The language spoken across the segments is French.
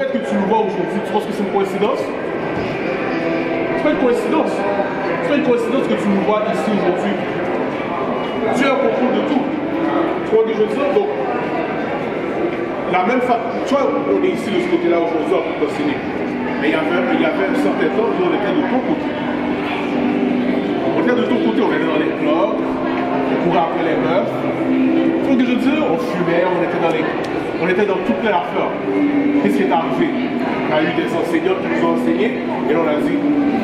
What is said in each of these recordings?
fait que tu nous vois aujourd'hui, tu penses que c'est une coïncidence? C'est pas une coïncidence. C'est pas une coïncidence que tu nous vois ici aujourd'hui. Dieu est au contrôle de tout. Tu vois ce que je veux dire? Donc, la même façon, tu vois, on est ici de ce côté-là aujourd'hui en train d'enseigner. Mais il y avait un certain temps où on était de ton côté. On était de ton côté, on était dans les clubs, on courait après les meufs. Tu vois ce que je veux dire? On fumait, on était dans toutes les affaires. Qu'est-ce qui est arrivé? On a eu des enseignants qui nous ont enseigné et on a dit,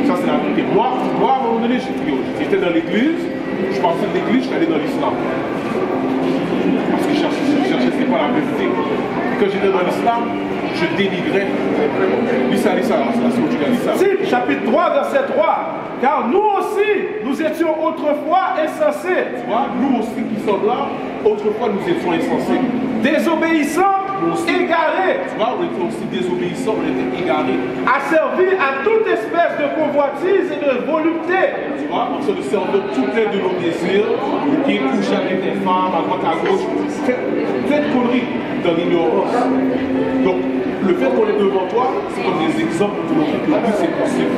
ça c'est la vérité. Moi, à un moment donné, j'étais dans l'église, je suis parti de l'église, je suis allé dans l'islam. Parce que je cherchais c'était pas la vérité. Quand j'étais dans l'islam, je dénigrais. Lisa, Si, chapitre 3, verset 3. Car nous aussi, nous étions autrefois insensés. Tu vois, nous aussi qui sommes là, autrefois nous étions insensés. Désobéissants, égarés. Tu vois, on était aussi désobéissants, on était égarés. Asservis à toute espèce de convoitise et de volupté. Tu vois, on se servir tout plein de nos désirs, qui couchent avec des femmes à droite à gauche. Plein de conneries dans l'ignorance. Donc, le fait qu'on est devant toi, c'est comme des exemples pour te montrer que oui, c'est possible.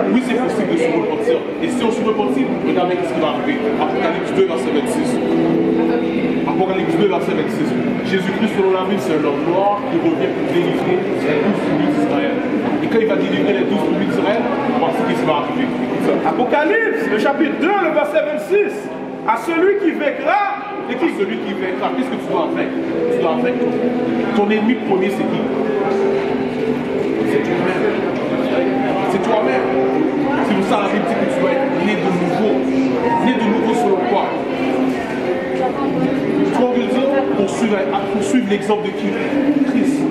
Oui, c'est possible de se repentir. Et si on se repentit, regardez ce qui va arriver. Apocalypse 2, verset 26. Apocalypse 2, verset 26. Jésus-Christ, selon la Bible, c'est un homme noir qui revient pour délivrer les 12 tribus d'Israël. Et quand il va délivrer les 12 tribus d'Israël, voici ce qui va arriver. Apocalypse, le chapitre 2, le verset 26. À celui qui vaincra, et qui celui qui vaincra, qu'est-ce que tu dois faire? Tu dois faire ton ennemi premier, c'est qui? C'est toi-même. C'est toi-même. C'est pour ça la Bible dit que tu dois être né de nouveau. Né de nouveau selon quoi? Tu vois ce que je veux dire? Poursuivre l'exemple de qui? Christ.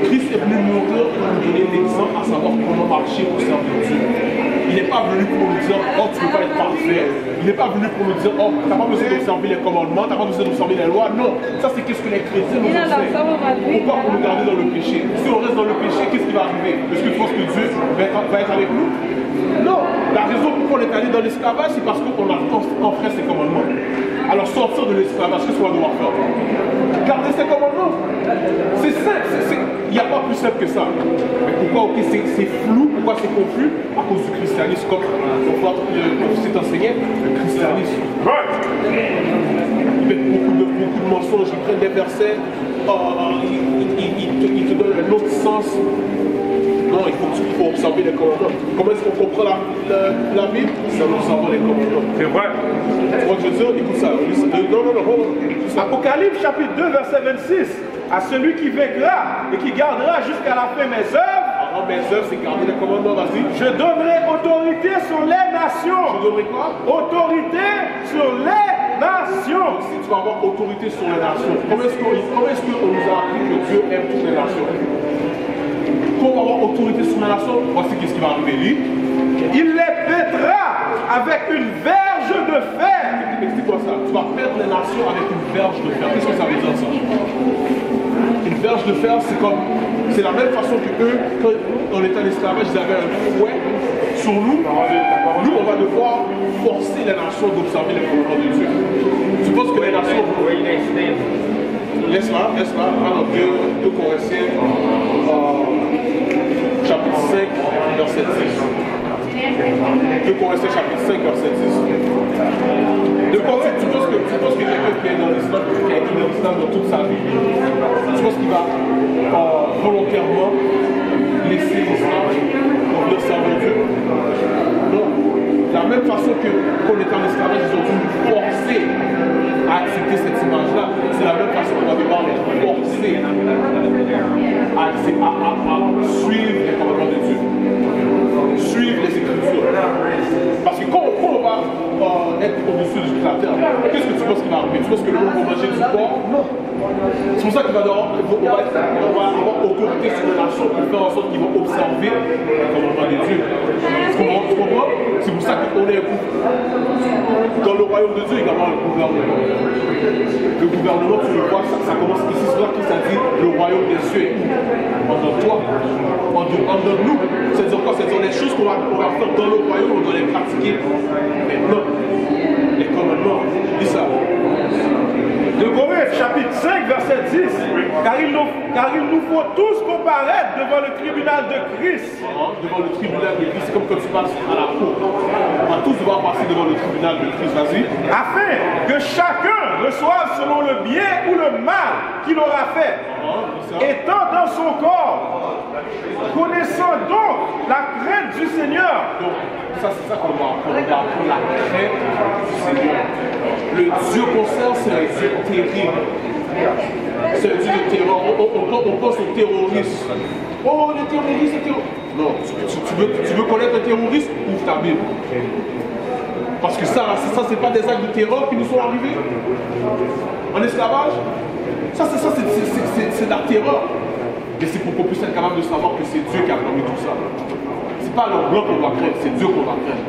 Christ est venu mourir pour nous donner l'exemple, à savoir comment marcher au servir Dieu. Il n'est pas venu pour nous dire, oh, tu ne peux pas être parfait. Il n'est pas venu pour nous dire, oh, tu n'as pas besoin d'observer les commandements, tu n'as pas besoin d'observer les lois. Non, ça c'est qu'est-ce que les chrétiens nous enseignent. Pourquoi? Pour nous garder dans le péché. Si on reste dans le péché, qu'est-ce qui va arriver? Est-ce que tu penses que Dieu va être avec nous? Non. La raison pour laquelle on est allé dans l'esclavage, c'est parce qu'on a enfreint ses commandements. Alors sortir de l'esclavage, qu'est-ce qu'on va devoir faire? Garder ses commandements. C'est simple. Il n'y a pas plus simple que ça. Mais pourquoi c'est flou? Pourquoi c'est confus? À cause du christianisme, comme c'est enseigné, le christianisme. Ils mettent beaucoup de mensonges, ils prennent des versets, ils te donnent un autre sens. Non, il faut observer les commandements. Comment est-ce qu'on comprend la Bible? C'est en observant les commandements. C'est vrai. Tu vois que je veux dire? Écoute ça. Non. Apocalypse chapitre 2, verset 26. À celui qui vaincra et qui gardera jusqu'à la fin mes œuvres. Mes œuvres, c'est garder les commandements, vas-y. Je donnerai autorité sur les nations. Je donnerai quoi? Autorité sur les nations. Si tu vas avoir autorité sur les nations, comment est-ce qu'on nous a appris que Dieu aime toutes les nations? Pour avoir autorité sur les nations, voici ce qui va arriver, lui. Il les pètera avec une verge de fer. Explique-moi ça. Tu vas perdre les nations avec une verge de fer. Qu'est-ce que ça veut dire ça? Une verge de fer, c'est la même façon que eux, quand on était en esclavage, ils avaient un fouet sur nous. Nous, on va devoir forcer les nations d'observer les commandements de Dieu. Tu penses que les nations... Laisse-la. Alors, 2 Corinthiens, chapitre 5, verset 10. 2 Corinthiens, chapitre 5, verset 10. Tu penses que quelqu'un qui est dans l'islam, qui a été dans l'islam dans toute sa vie, tu penses qu'il va volontairement laisser l'islam pour venir servir Dieu? Non. De la même façon qu'on est en esclavage, ils ont dû nous forcer à accepter cette image-là. C'est la même façon qu'on va devoir les forcer à suivre les commandements de Dieu. Suivre les Écritures. Parce que quand on va être au-dessus de la terre, qu'est-ce que tu penses qu'il va arriver? Tu penses que le monde va manger du porc? Non. C'est pour ça qu'on va avoir autorité sur les nations pour faire en sorte qu'ils vont observer les commandements de Dieu. Tu comprends? C'est pour ça qu'on est dans le royaume de Dieu, il va y avoir un gouvernement. Le gouvernement, tu le vois, ça commence ici. C'est là qu'il s'est dit le royaume des cieux est où? En toi, en nous. C'est-à-dire quoi? C'est-à-dire les choses qu'on va faire dans le royaume, on doit les pratiquer maintenant. Les commandements, dis ça. 2 Corinthiens, chapitre 5, verset 10. Car il nous faut tous comparaître devant le tribunal de Christ. Devant le tribunal de Christ, c'est comme quand tu passes à la cour. On va tous devoir passer devant le tribunal de Christ, vas-y. Afin que chacun reçoive selon le bien ou le mal qu'il aura fait. Étant dans son corps, connaissant donc la crainte du Seigneur. Donc, ça c'est ça qu'on doit apprendre. On doit apprendre la crainte du Seigneur. Le Dieu qu'on sert, c'est un Dieu terrible. C'est un Dieu de terreur. On pense aux terroristes. Oh, les terroristes, les terroristes. Non, tu veux connaître un terroriste? Ouvre ta Bible. Parce que ça c'est pas des actes de terreur qui nous sont arrivés en esclavage. C'est de la terreur. Mais c'est pour qu'on puisse être capable de savoir que c'est Dieu qui a permis tout ça. C'est pas le blanc qu'on doit craindre, c'est Dieu qu'on doit craindre.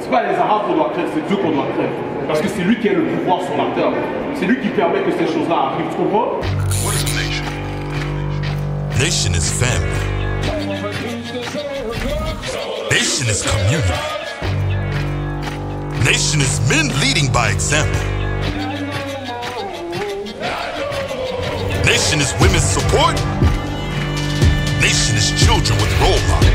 C'est pas les Arabes qu'on doit craindre, c'est Dieu qu'on doit craindre. Parce que c'est lui qui a le pouvoir sur la terre. C'est lui qui permet que ces choses-là arrivent. Tu comprends? What is a nation? Nation is family. Nation is community. Nation is men leading by example. Nation is women's support. Nation is children with role models.